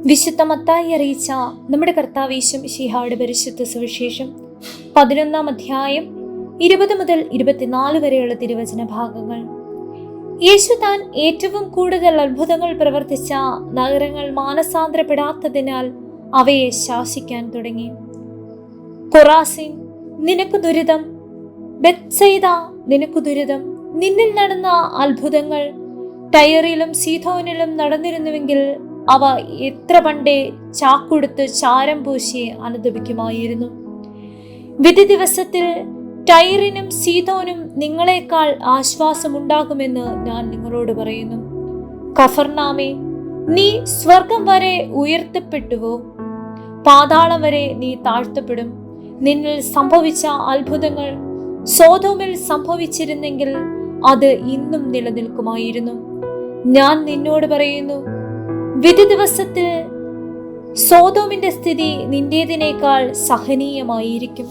വിശുദ്ധ മത്തായി അറിയിച്ച നമ്മുടെ കർത്താവ് യേശു മിശിഹായുടെ പരിശുദ്ധ സുവിശേഷം 11-ാം അധ്യായം 20 മുതൽ 24 വരെയുള്ള തിരുവചന ഭാഗങ്ങൾ. യേശു താൻ ഏറ്റവും കൂടുതൽ അത്ഭുതങ്ങൾ പ്രവർത്തിച്ച നഗരങ്ങൾ മാനസാന്തരപ്പെടാത്തതിനാൽ അവയെ ശാസിക്കാൻ തുടങ്ങി. കൊറാസിൻ, നിനക്ക് ദുരിതം! ബെത്സയിദ, നിനക്ക് ദുരിതം! നിന്നിൽ നടന്ന അത്ഭുതങ്ങൾ ടയറിലും സീദോനിലും നടന്നിരുന്നുവെങ്കിൽ അവ എത്ര പണ്ടേ ചാക്കുടുത്ത് ചാരം പൂശി അനുദപിക്കുമായിരുന്നു. വിധി ദിവസത്തിൽ ടയറിനും സീദോനും നിങ്ങളെക്കാൾ ആശ്വാസമുണ്ടാകുമെന്ന് ഞാൻ നിങ്ങളോട് പറയുന്നു. കഫർനാമേ, നീ സ്വർഗം വരെ ഉയർത്തപ്പെട്ടുവോ? പാതാളം വരെ നീ താഴ്ത്തപ്പെടും. നിന്നിൽ സംഭവിച്ച അത്ഭുതങ്ങൾ സോദോമിൽ സംഭവിച്ചിരുന്നെങ്കിൽ അത് ഇന്നും നിലനിൽക്കുമായിരുന്നു. ഞാൻ നിന്നോട് പറയുന്നു, വിധി ദിവസത്തിൽ സോദോമിന്റെ സ്ഥിതി നിന്റേതിനേക്കാൾ സഹനീയമായിരിക്കും.